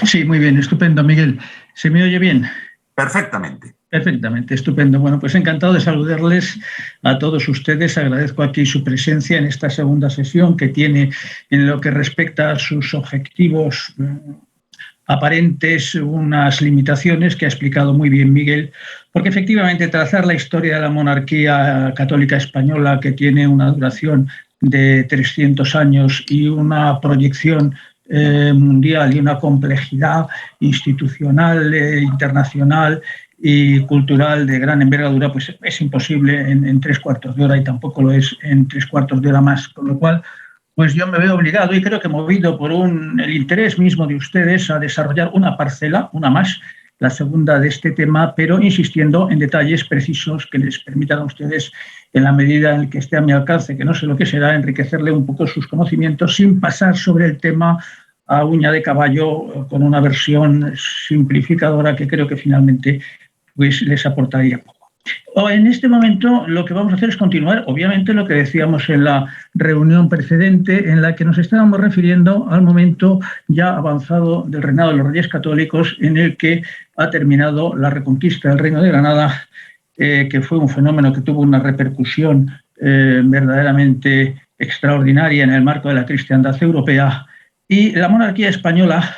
Sí, muy bien, estupendo, Miguel. ¿Se me oye bien? Perfectamente. Perfectamente, estupendo. Bueno, pues encantado de saludarles a todos ustedes. Agradezco aquí su presencia en esta segunda sesión que tiene en lo que respecta a sus objetivos aparentes unas limitaciones que ha explicado muy bien Miguel, porque efectivamente trazar la historia de la monarquía católica española, que tiene una duración de 300 años y una proyección mundial y una complejidad institucional, internacional y cultural de gran envergadura, pues es imposible en 3/4 de hora, y tampoco lo es en 3/4 de hora más, con lo cual pues yo me veo obligado, y creo que movido por el interés mismo de ustedes, a desarrollar una parcela, una más, la segunda de este tema, pero insistiendo en detalles precisos que les permitan a ustedes, en la medida en que esté a mi alcance, que no sé lo que será, enriquecerle un poco sus conocimientos sin pasar sobre el tema a uña de caballo, con una versión simplificadora que creo que finalmente pues, les aportaría poco. En este momento lo que vamos a hacer es continuar, obviamente, lo que decíamos en la reunión precedente, en la que nos estábamos refiriendo al momento ya avanzado del reinado de los Reyes Católicos, en el que ha terminado la reconquista del Reino de Granada, que fue un fenómeno que tuvo una repercusión verdaderamente extraordinaria en el marco de la cristiandad europea, y la monarquía española,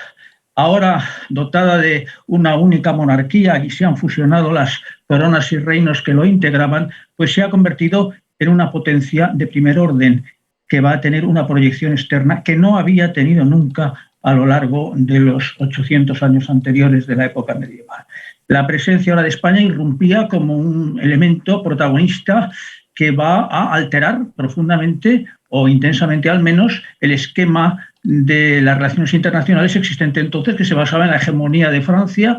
ahora dotada de una única monarquía y se han fusionado las coronas y reinos que lo integraban, pues se ha convertido en una potencia de primer orden que va a tener una proyección externa que no había tenido nunca a lo largo de los 800 años anteriores de la época medieval. La presencia ahora de España irrumpía como un elemento protagonista que va a alterar profundamente o intensamente al menos el esquema de las relaciones internacionales existente entonces, que se basaba en la hegemonía de Francia,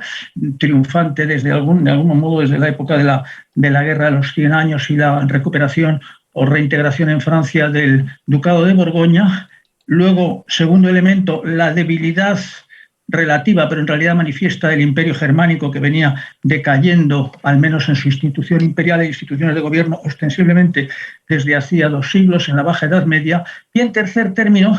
triunfante de algún modo desde la época de la Guerra de los 100 años y la recuperación o reintegración en Francia del Ducado de Borgoña. Luego, segundo elemento, la debilidad relativa, pero en realidad manifiesta, del Imperio Germánico, que venía decayendo, al menos en su institución imperial e instituciones de gobierno, ostensiblemente desde hacía 2 siglos, en la Baja Edad Media. Y en tercer término,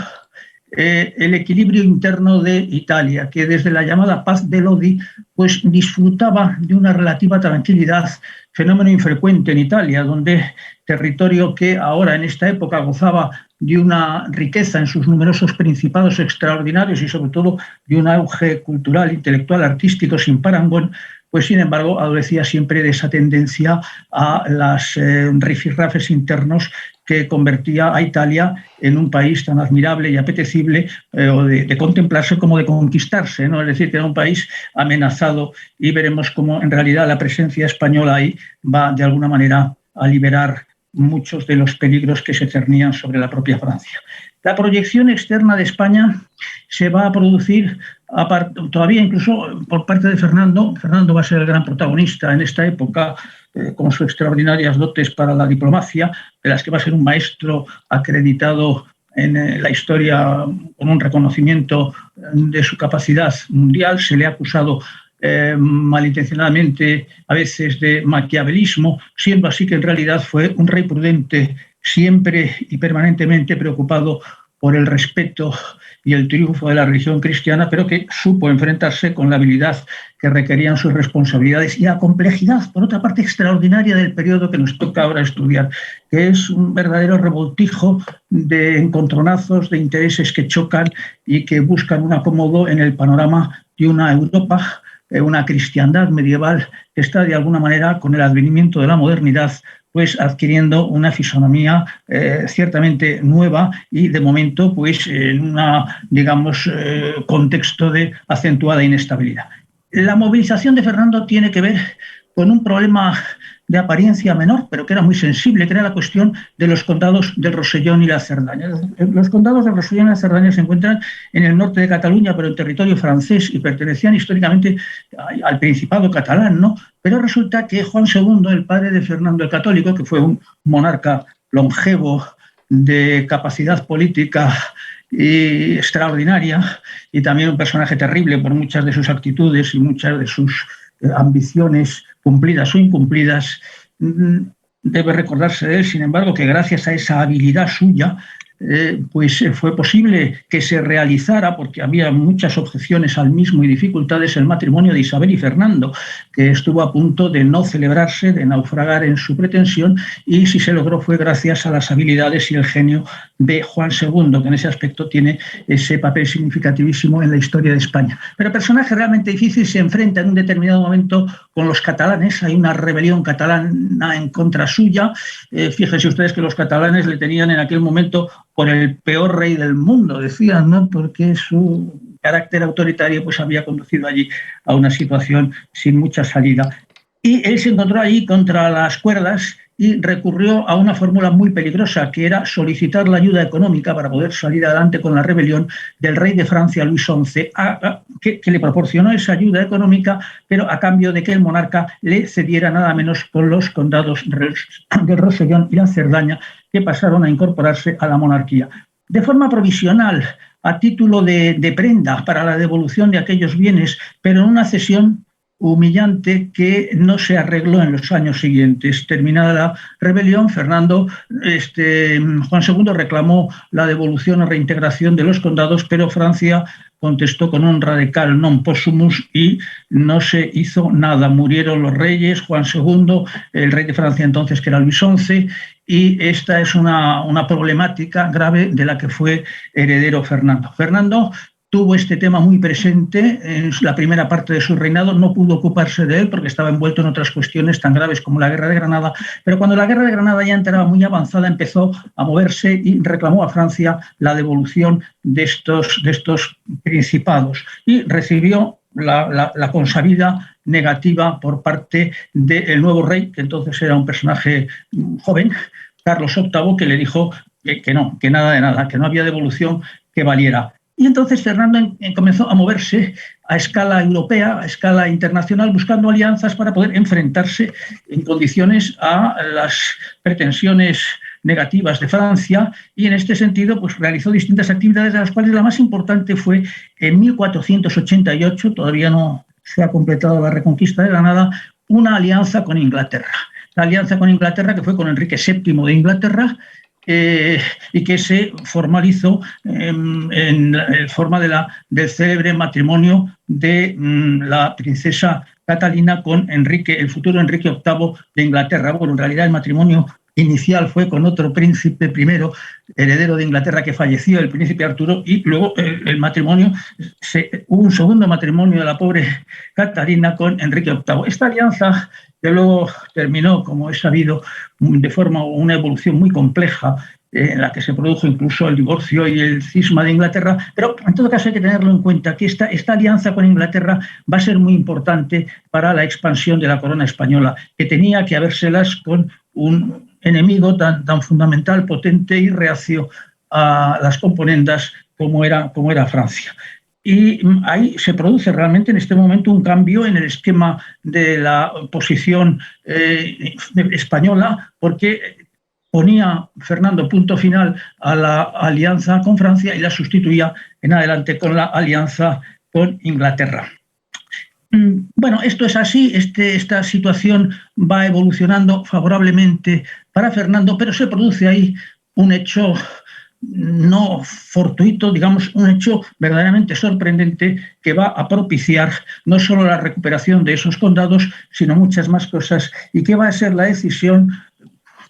el equilibrio interno de Italia, que desde la llamada Paz de Lodi pues disfrutaba de una relativa tranquilidad, fenómeno infrecuente en Italia, donde territorio que ahora en esta época gozaba de una riqueza en sus numerosos principados extraordinarios y sobre todo de un auge cultural, intelectual, artístico sin parangón, pues sin embargo adolecía siempre de esa tendencia a las rifirrafes internos que convertía a Italia en un país tan admirable y apetecible de contemplarse como de conquistarse, ¿no? Es decir, que era un país amenazado, y veremos cómo en realidad la presencia española ahí va de alguna manera a liberar muchos de los peligros que se cernían sobre la propia Francia. La proyección externa de España se va a producir todavía incluso por parte de Fernando. Fernando va a ser el gran protagonista en esta época, con sus extraordinarias dotes para la diplomacia, de las que va a ser un maestro acreditado en la historia con un reconocimiento de su capacidad mundial. Se le ha acusado malintencionadamente a veces de maquiavelismo, siendo así que en realidad fue un rey prudente, siempre y permanentemente preocupado por el respeto y el triunfo de la religión cristiana, pero que supo enfrentarse con la habilidad que requerían sus responsabilidades y la complejidad, por otra parte, extraordinaria del periodo que nos toca ahora estudiar, que es un verdadero revoltijo de encontronazos, de intereses que chocan y que buscan un acomodo en el panorama de una Europa, una cristiandad medieval que está de alguna manera, con el advenimiento de la modernidad, pues adquiriendo una fisonomía ciertamente nueva y de momento pues en una, digamos, contexto de acentuada inestabilidad. La movilización de Fernando tiene que ver con un problema de apariencia menor, pero que era muy sensible, que era la cuestión de los condados del Rosellón y la Cerdaña. Los condados del Rosellón y la Cerdaña se encuentran en el norte de Cataluña, pero en territorio francés, y pertenecían históricamente al Principado catalán, ¿no? Pero resulta que Juan II, el padre de Fernando el Católico, que fue un monarca longevo, de capacidad política y extraordinaria, y también un personaje terrible por muchas de sus actitudes y muchas de sus ambiciones cumplidas o incumplidas, debe recordarse de él, sin embargo, que gracias a esa habilidad suya pues fue posible que se realizara, porque había muchas objeciones al mismo y dificultades, el matrimonio de Isabel y Fernando, que estuvo a punto de no celebrarse, de naufragar en su pretensión, y si se logró fue gracias a las habilidades y el genio de Juan II, que en ese aspecto tiene ese papel significativísimo en la historia de España. Pero el personaje realmente difícil se enfrenta en un determinado momento con los catalanes. Hay una rebelión catalana en contra suya. Fíjense ustedes que los catalanes le tenían en aquel momento por el peor rey del mundo, decían, ¿no? Porque su carácter autoritario pues había conducido allí a una situación sin mucha salida. Y él se encontró allí contra las cuerdas y recurrió a una fórmula muy peligrosa, que era solicitar la ayuda económica para poder salir adelante con la rebelión del rey de Francia, Luis XI, que le proporcionó esa ayuda económica, pero a cambio de que el monarca le cediera nada menos con los condados de Rosellón y la Cerdaña, que pasaron a incorporarse a la monarquía. De forma provisional, a título de prenda para la devolución de aquellos bienes, pero en una cesión humillante que no se arregló en los años siguientes. Terminada la rebelión, Juan II reclamó la devolución o reintegración de los condados, pero Francia contestó con un radical non possumus y no se hizo nada. Murieron los reyes, Juan II, el rey de Francia entonces, que era Luis XI, y esta es una problemática grave de la que fue heredero Fernando. Fernando tuvo este tema muy presente en la primera parte de su reinado, no pudo ocuparse de él porque estaba envuelto en otras cuestiones tan graves como la Guerra de Granada, pero cuando la Guerra de Granada ya entraba muy avanzada, empezó a moverse y reclamó a Francia la devolución de estos principados y recibió la consabida negativa por parte del nuevo rey, que entonces era un personaje joven, Carlos VIII, que le dijo que no, que nada de nada, que no había devolución que valiera. Y entonces Fernando comenzó a moverse a escala europea, a escala internacional, buscando alianzas para poder enfrentarse en condiciones a las pretensiones negativas de Francia, y en este sentido pues realizó distintas actividades, de las cuales la más importante fue en 1488, todavía no se ha completado la reconquista de Granada, una alianza con Inglaterra. La alianza con Inglaterra, que fue con Enrique VII de Inglaterra, y que se formalizó en forma del célebre matrimonio de la princesa Catalina con el futuro Enrique VIII de Inglaterra. Bueno, en realidad el matrimonio inicial fue con otro príncipe primero, heredero de Inglaterra, que falleció, el príncipe Arturo, y luego el matrimonio, hubo un segundo matrimonio de la pobre Catalina con Enrique VIII. Esta alianza, que luego terminó, como es sabido, de forma una evolución muy compleja, en la que se produjo incluso el divorcio y el cisma de Inglaterra, pero en todo caso hay que tenerlo en cuenta, que esta alianza con Inglaterra va a ser muy importante para la expansión de la corona española, que tenía que habérselas con un enemigo tan fundamental, potente y reacio a las componendas como era Francia. Y ahí se produce realmente en este momento un cambio en el esquema de la posición española, porque ponía Fernando punto final a la alianza con Francia y la sustituía en adelante con la alianza con Inglaterra. Bueno, esto es así, esta situación va evolucionando favorablemente para Fernando, pero se produce ahí un hecho no fortuito, digamos, un hecho verdaderamente sorprendente que va a propiciar no solo la recuperación de esos condados, sino muchas más cosas, y que va a ser la decisión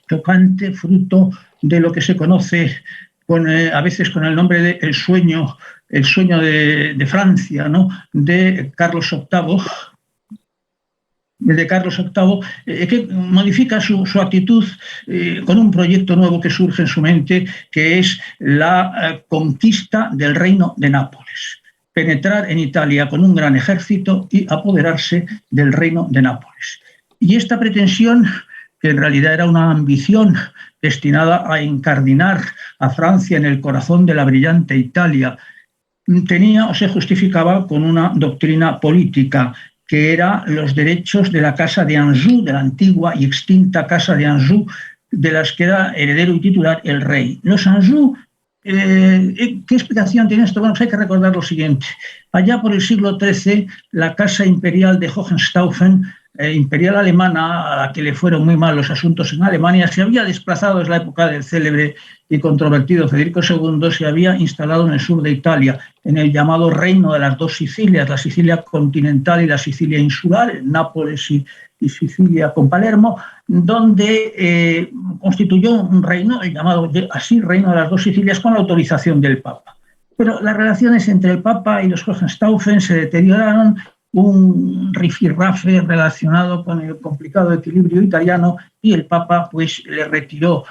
tocante, fruto de lo que se conoce a veces con el nombre de el sueño de Francia, ¿no?, de Carlos VIII, que modifica su actitud con un proyecto nuevo que surge en su mente, que es la conquista del reino de Nápoles. Penetrar en Italia con un gran ejército y apoderarse del reino de Nápoles. Y esta pretensión, que en realidad era una ambición destinada a incardinar a Francia en el corazón de la brillante Italia, tenía o se justificaba con una doctrina política, que era los derechos de la Casa de Anjou, de la antigua y extinta Casa de Anjou, de las que era heredero y titular el rey. Los Anjou, ¿qué explicación tiene esto? Bueno, pues hay que recordar lo siguiente. Allá por el siglo XIII, la Casa Imperial de Hohenstaufen imperial alemana, a la que le fueron muy mal los asuntos en Alemania, se había desplazado desde la época del célebre y controvertido Federico II, se había instalado en el sur de Italia, en el llamado Reino de las Dos Sicilias, la Sicilia continental y la Sicilia insular, Nápoles y Sicilia con Palermo, donde constituyó un reino, el llamado así Reino de las Dos Sicilias, con la autorización del Papa. Pero las relaciones entre el Papa y los Hohenstaufen se deterioraron, un rifirrafe relacionado con el complicado equilibrio italiano, y el Papa pues le retiró,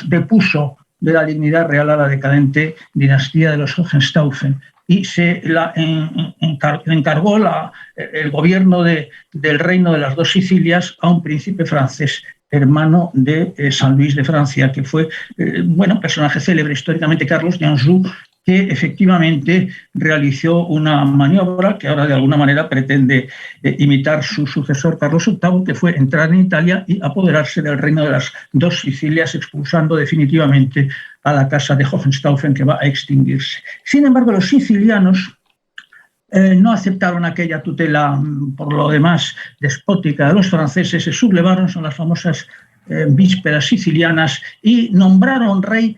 depuso de la dignidad real a la decadente dinastía de los Hohenstaufen y se la encargó el gobierno del Reino de las Dos Sicilias a un príncipe francés, hermano de San Luis de Francia, que fue personaje célebre históricamente, Carlos de Anjou, que efectivamente realizó una maniobra que ahora de alguna manera pretende imitar su sucesor Carlos VIII, que fue entrar en Italia y apoderarse del Reino de las Dos Sicilias, expulsando definitivamente a la casa de Hohenstaufen, que va a extinguirse. Sin embargo, los sicilianos no aceptaron aquella tutela, por lo demás, despótica de los franceses, se sublevaron, son las famosas vísperas sicilianas, y nombraron rey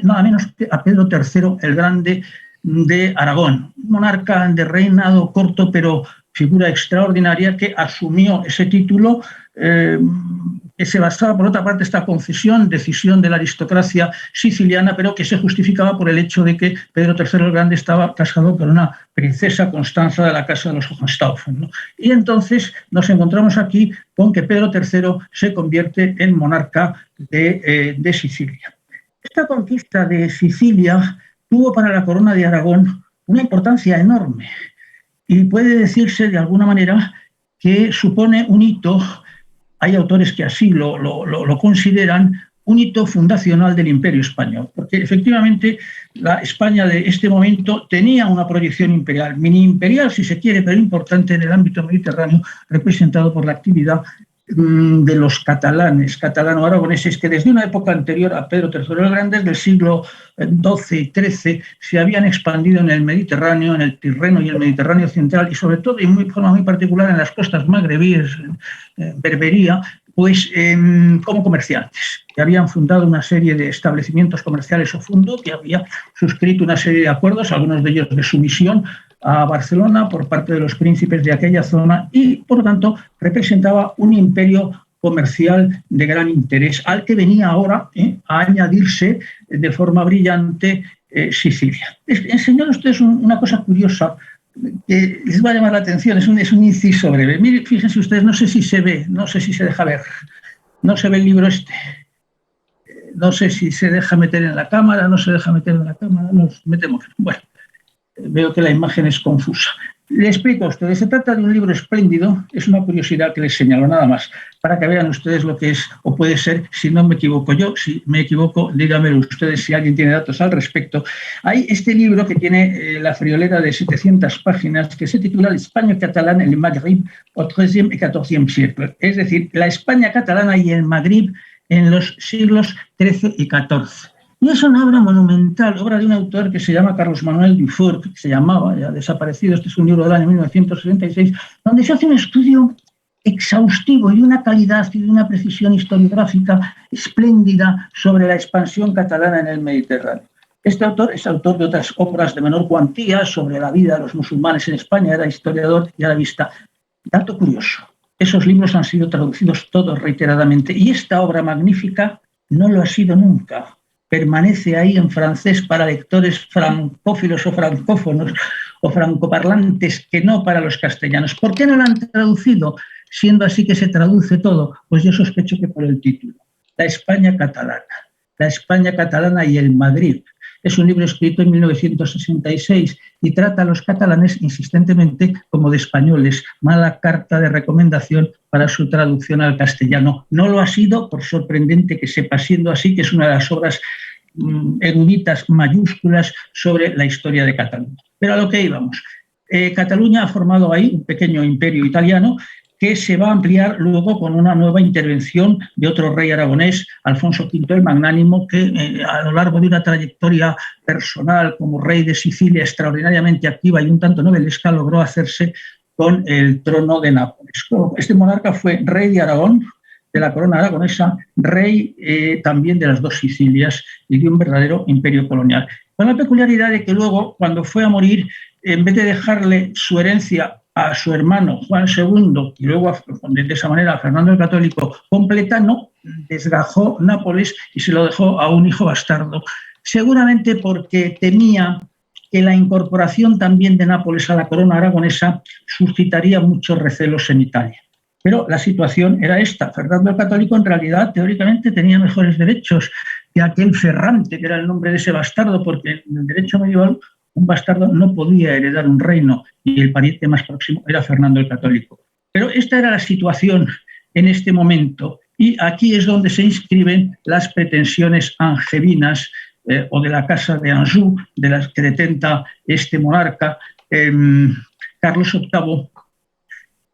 nada menos que a Pedro III el Grande de Aragón, un monarca de reinado corto, pero figura extraordinaria, que asumió ese título, que se basaba, por otra parte, esta concesión, decisión de la aristocracia siciliana, pero que se justificaba por el hecho de que Pedro III el Grande estaba casado con una princesa Constanza de la casa de los Hohenstaufen, ¿no? Y entonces nos encontramos aquí con que Pedro III se convierte en monarca de Sicilia. Esta conquista de Sicilia tuvo para la corona de Aragón una importancia enorme y puede decirse de alguna manera que supone un hito, hay autores que así lo consideran, un hito fundacional del Imperio español, porque efectivamente la España de este momento tenía una proyección imperial, mini imperial si se quiere, pero importante en el ámbito mediterráneo, representado por la actividad de los catalano-aragoneses, que desde una época anterior a Pedro III el Grande, del siglo XII y XIII, se habían expandido en el Mediterráneo, en el Tirreno y el Mediterráneo central, y sobre todo, y de forma muy particular, en las costas magrebíes, Berbería, pues como comerciantes, que habían fundado una serie de establecimientos comerciales o fundo, que había suscrito una serie de acuerdos, algunos de ellos de sumisión a Barcelona por parte de los príncipes de aquella zona, y por lo tanto representaba un imperio comercial de gran interés, al que venía ahora a añadirse de forma brillante Sicilia. Enseñar a ustedes una cosa curiosa que les va a llamar la atención, es un inciso breve. Miren, fíjense ustedes, no sé si se ve, no sé si se deja ver, no se ve el libro este, no sé si se deja meter en la cámara, no se deja meter en la cámara, nos metemos. Bueno, veo que la imagen es confusa. Le explico a ustedes, se trata de un libro espléndido, es una curiosidad que les señalo nada más, para que vean ustedes lo que es, o puede ser, si no me equivoco yo, si me equivoco, díganmelo ustedes si alguien tiene datos al respecto. Hay este libro que tiene la friolera de 700 páginas, que se titula L'Espagne catalane et le Maghreb au XIIIe et XIVe siècle, es decir, la España catalana y el Magrib en los siglos XIII y XIV. Y es una obra monumental, obra de un autor que se llama Carlos Manuel Dufour, que se llamaba, ya desaparecido, este es un libro del año 1966, donde se hace un estudio exhaustivo y de una calidad y de una precisión historiográfica espléndida sobre la expansión catalana en el Mediterráneo. Este autor es autor de otras obras de menor cuantía sobre la vida de los musulmanes en España, era historiador y arabista. Dato curioso, esos libros han sido traducidos todos reiteradamente y esta obra magnífica no lo ha sido nunca. Permanece ahí en francés para lectores francófilos o francófonos o francoparlantes, que no para los castellanos. ¿Por qué no lo han traducido? Siendo así que se traduce todo, pues yo sospecho que por el título. La España catalana y el Magrib. Es un libro escrito en 1966 y trata a los catalanes insistentemente como de españoles, mala carta de recomendación para su traducción al castellano. No lo ha sido, por sorprendente que sepa, siendo así que es una de las obras eruditas mayúsculas sobre la historia de Cataluña. Pero a lo que íbamos. Cataluña ha formado ahí un pequeño imperio italiano que se va a ampliar luego con una nueva intervención de otro rey aragonés, Alfonso V el Magnánimo, que a lo largo de una trayectoria personal como rey de Sicilia extraordinariamente activa y un tanto novelesca logró hacerse con el trono de Nápoles. Este monarca fue rey de Aragón, de la corona aragonesa, rey también de las dos Sicilias y de un verdadero imperio colonial. Con la peculiaridad de que luego, cuando fue a morir, en vez de dejarle su herencia a su hermano Juan II y luego de esa manera a Fernando el Católico completa, no, desgajó Nápoles y se lo dejó a un hijo bastardo, seguramente porque temía que la incorporación también de Nápoles a la corona aragonesa suscitaría muchos recelos en Italia. Pero la situación era esta. Fernando el Católico en realidad teóricamente tenía mejores derechos que aquel Ferrante, que era el nombre de ese bastardo, porque en el derecho medieval un bastardo no podía heredar un reino y el pariente más próximo era Fernando el Católico. Pero esta era la situación en este momento y aquí es donde se inscriben las pretensiones angevinas o de la casa de Anjou, de las que detenta este monarca, Carlos VIII,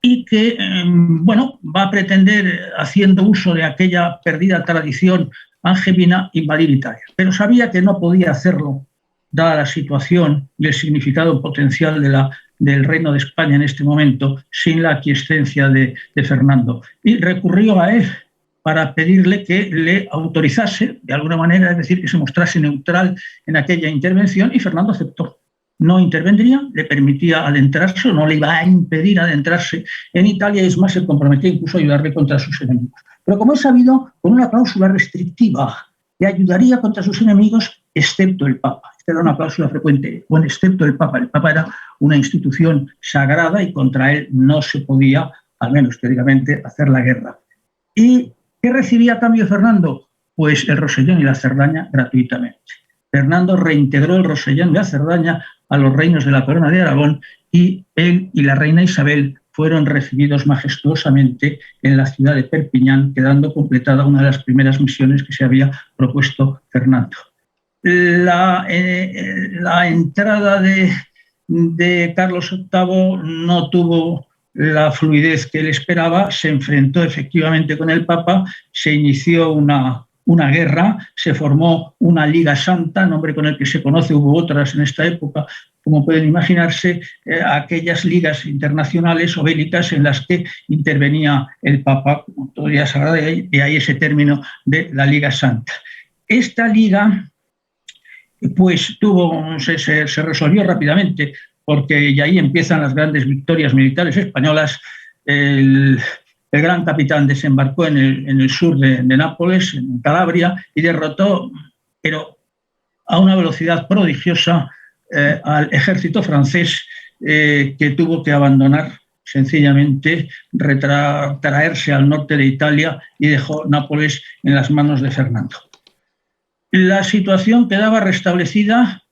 y que va a pretender, haciendo uso de aquella perdida tradición angevina, invadir Italia. Pero sabía que no podía hacerlo, dada la situación y el significado potencial del Reino de España en este momento, sin la aquiescencia de Fernando. Y recurrió a él para pedirle que le autorizase, de alguna manera, es decir, que se mostrase neutral en aquella intervención, y Fernando aceptó. No intervendría, le permitía adentrarse, o no le iba a impedir adentrarse en Italia, y es más, se comprometía incluso a ayudarle contra sus enemigos. Pero como es sabido, con una cláusula restrictiva, le ayudaría contra sus enemigos, excepto el Papa. Esta era una cláusula frecuente, bueno, excepto el Papa. El Papa era una institución sagrada y contra él no se podía, al menos teóricamente, hacer la guerra. ¿Y qué recibía a cambio Fernando? Pues el Rosellón y la Cerdaña gratuitamente. Fernando reintegró el Rosellón y la Cerdaña a los reinos de la Corona de Aragón y él y la reina Isabel fueron recibidos majestuosamente en la ciudad de Perpiñán, quedando completada una de las primeras misiones que se había propuesto Fernando. La entrada de Carlos VIII no tuvo la fluidez que él esperaba, se enfrentó efectivamente con el Papa, se inició una guerra, se formó una Liga Santa, nombre con el que se conoce, hubo otras en esta época, como pueden imaginarse, aquellas ligas internacionales o bélicas en las que intervenía el Papa, como autoridad sagrada, y de ahí ese término de la Liga Santa. Esta liga pues se resolvió rápidamente, porque ya ahí empiezan las grandes victorias militares españolas. El gran capitán desembarcó en el sur de Nápoles, en Calabria, y derrotó, pero a una velocidad prodigiosa, al ejército francés, que tuvo que abandonar sencillamente, retraerse al norte de Italia, y dejó Nápoles en las manos de Fernando. La situación quedaba restablecida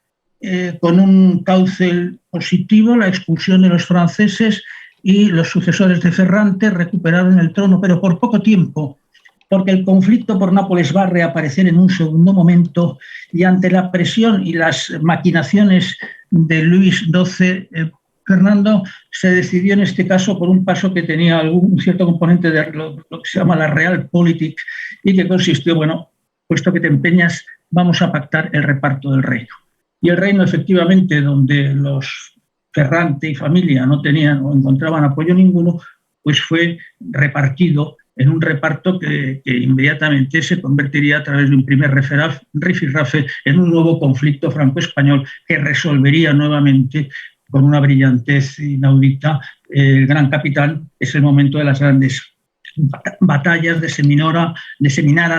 con un cauce positivo, la expulsión de los franceses, y los sucesores de Ferrante recuperaron el trono, pero por poco tiempo, porque el conflicto por Nápoles va a reaparecer en un segundo momento, y ante la presión y las maquinaciones de Luis XII, Fernando se decidió en este caso por un paso que tenía un cierto componente de lo que se llama la Realpolitik, y que consistió, bueno, puesto que te empeñas, vamos a pactar el reparto del reino. Y el reino, efectivamente, donde los Ferrante y familia no tenían o encontraban apoyo ninguno, pues fue repartido en un reparto que inmediatamente se convertiría, a través de un primer rifirrafe, en un nuevo conflicto franco-español que resolvería nuevamente con una brillantez inaudita el gran capitán. Es el momento de las grandes batallas de Seminara,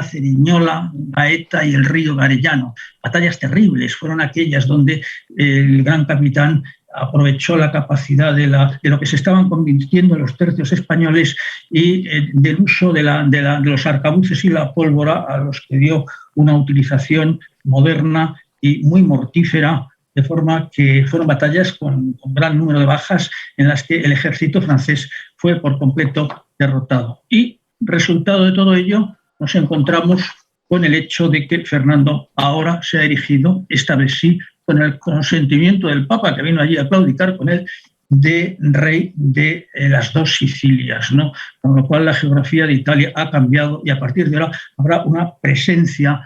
Ceriñola, Gaeta y el río Garellano. Batallas terribles fueron aquellas donde el gran capitán aprovechó la capacidad de lo que se estaban convirtiendo los tercios españoles y del uso de los arcabuces y la pólvora, a los que dio una utilización moderna y muy mortífera, de forma que fueron batallas con gran número de bajas, en las que el ejército francés fue por completo derrotado. Y resultado de todo ello, nos encontramos con el hecho de que Fernando ahora se ha erigido, esta vez sí, con el consentimiento del Papa, que vino allí a claudicar con él, de rey de las dos Sicilias, ¿no? Con lo cual la geografía de Italia ha cambiado, y a partir de ahora habrá una presencia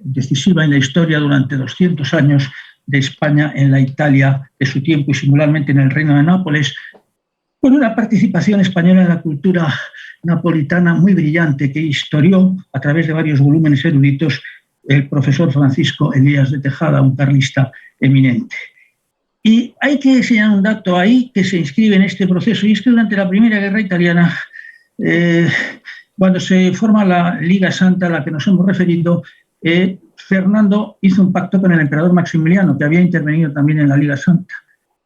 decisiva en la historia durante 200 años de España en la Italia de su tiempo, y singularmente en el Reino de Nápoles, con una participación española en la cultura napolitana muy brillante que historió a través de varios volúmenes eruditos el profesor Francisco Elías de Tejada, un carlista eminente. Y hay que señalar un dato ahí que se inscribe en este proceso, y es que durante la Primera Guerra Italiana, cuando se forma la Liga Santa a la que nos hemos referido, Fernando hizo un pacto con el emperador Maximiliano, que había intervenido también en la Liga Santa.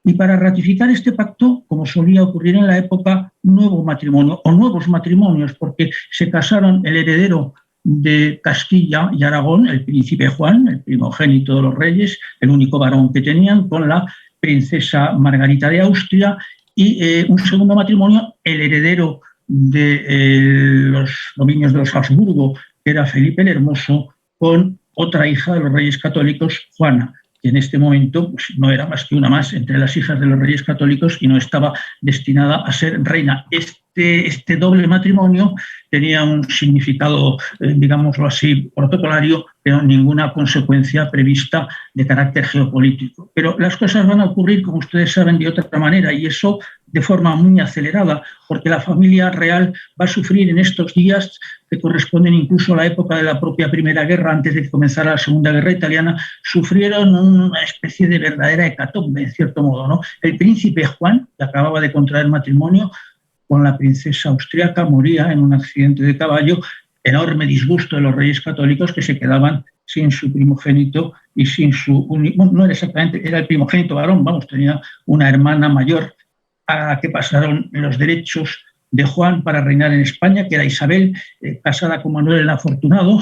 Y para ratificar este pacto, como solía ocurrir en la época, nuevo matrimonio o nuevos matrimonios, porque se casaron el heredero de Castilla y Aragón, el príncipe Juan, el primogénito de los reyes, el único varón que tenían, con la princesa Margarita de Austria, y un segundo matrimonio, el heredero de los dominios de los Habsburgo, que era Felipe el Hermoso, con otra hija de los reyes católicos, Juana, que en este momento pues, no era más que una más entre las hijas de los reyes católicos y no estaba destinada a ser reina. Este doble matrimonio tenía un significado, digámoslo así, protocolario, pero ninguna consecuencia prevista de carácter geopolítico. Pero las cosas van a ocurrir, como ustedes saben, de otra manera, y eso de forma muy acelerada, porque la familia real va a sufrir en estos días, que corresponden incluso a la época de la propia Primera Guerra, antes de que comenzara la Segunda Guerra Italiana, sufrieron una especie de verdadera hecatombe, en cierto modo, ¿no? El príncipe Juan, que acababa de contraer matrimonio con la princesa austriaca, moría en un accidente de caballo, enorme disgusto de los reyes católicos que se quedaban sin su primogénito y sin su... no era exactamente, era el primogénito varón, vamos, tenía una hermana mayor a la que pasaron los derechos de Juan para reinar en España, que era Isabel, casada con Manuel el Afortunado,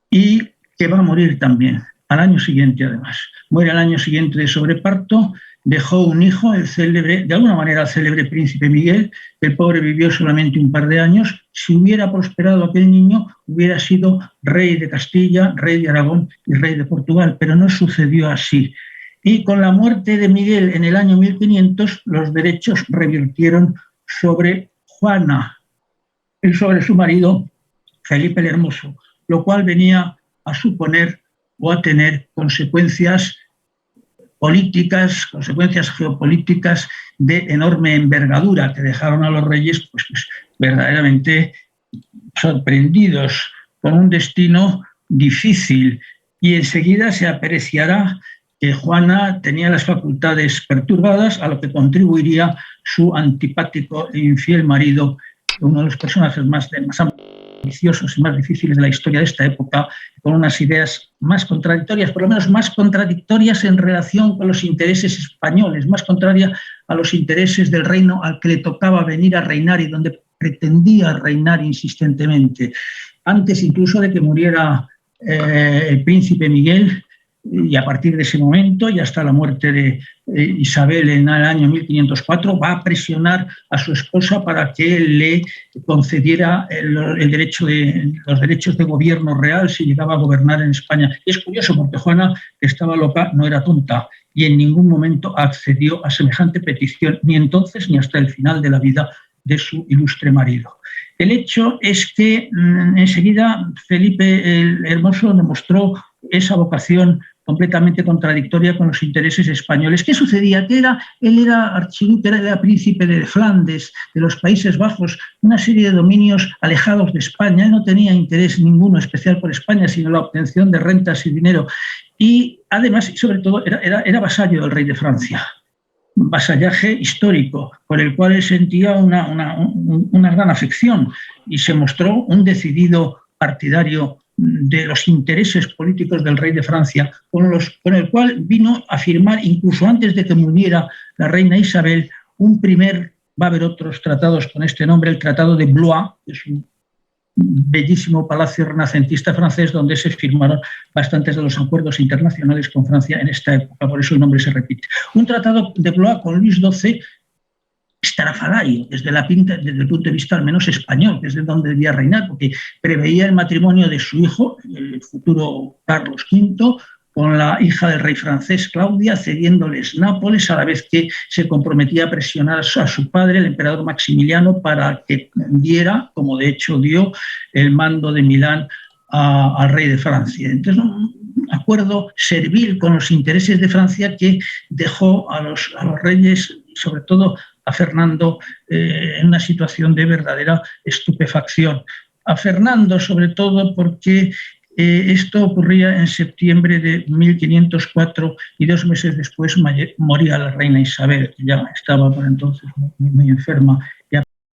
y que va a morir también, al año siguiente además. Muere al año siguiente de sobreparto, dejó un hijo, el célebre, de alguna manera el célebre príncipe Miguel. El pobre vivió solamente un par de años. Si hubiera prosperado aquel niño, hubiera sido rey de Castilla, rey de Aragón y rey de Portugal, pero no sucedió así. Y con la muerte de Miguel en el año 1500, los derechos revirtieron sobre Juana y sobre su marido, Felipe el Hermoso, lo cual venía a suponer o a tener consecuencias políticas, consecuencias geopolíticas de enorme envergadura que dejaron a los reyes pues verdaderamente sorprendidos con un destino difícil. Y enseguida se apreciará que Juana tenía las facultades perturbadas, a lo que contribuiría su antipático e infiel marido, uno de los personajes más ambiciosos y más difíciles de la historia de esta época, con unas ideas más contradictorias, por lo menos más contradictorias en relación con los intereses españoles, más contraria a los intereses del reino al que le tocaba venir a reinar y donde pretendía reinar insistentemente. Antes incluso de que muriera el príncipe Miguel, y a partir de ese momento y hasta la muerte de Isabel en el año 1504, va a presionar a su esposa para que le concediera los derechos de gobierno real si llegaba a gobernar en España. Y es curioso porque Juana, que estaba loca, no era tonta y en ningún momento accedió a semejante petición, ni entonces ni hasta el final de la vida de su ilustre marido. El hecho es que enseguida Felipe el Hermoso demostró esa vocación completamente contradictoria con los intereses españoles. ¿Qué sucedía? Que él era archiduque, era príncipe de Flandes, de los Países Bajos, una serie de dominios alejados de España. Él no tenía interés ninguno especial por España, sino la obtención de rentas y dinero. Y además, y sobre todo, era vasallo del rey de Francia. Vasallaje histórico, por el cual él sentía una gran afección y se mostró un decidido partidario de los intereses políticos del rey de Francia, con el cual vino a firmar, incluso antes de que muriera la reina Isabel, va a haber otros tratados con este nombre, el Tratado de Blois, que es un bellísimo palacio renacentista francés donde se firmaron bastantes de los acuerdos internacionales con Francia en esta época, por eso el nombre se repite. Un tratado de Blois con Luis XII estrafalario desde el punto de vista al menos español, que es de donde debía reinar, porque preveía el matrimonio de su hijo, el futuro Carlos V, con la hija del rey francés Claudia, cediéndoles Nápoles, a la vez que se comprometía a presionar a su padre, el emperador Maximiliano, para que diera, como de hecho dio, el mando de Milán al rey de Francia. Entonces, un acuerdo servil con los intereses de Francia que dejó a los reyes sobre todo a Fernando en una situación de verdadera estupefacción. A Fernando sobre todo porque esto ocurría en septiembre de 1504 y 2 meses después moría la reina Isabel, que ya estaba por entonces muy enferma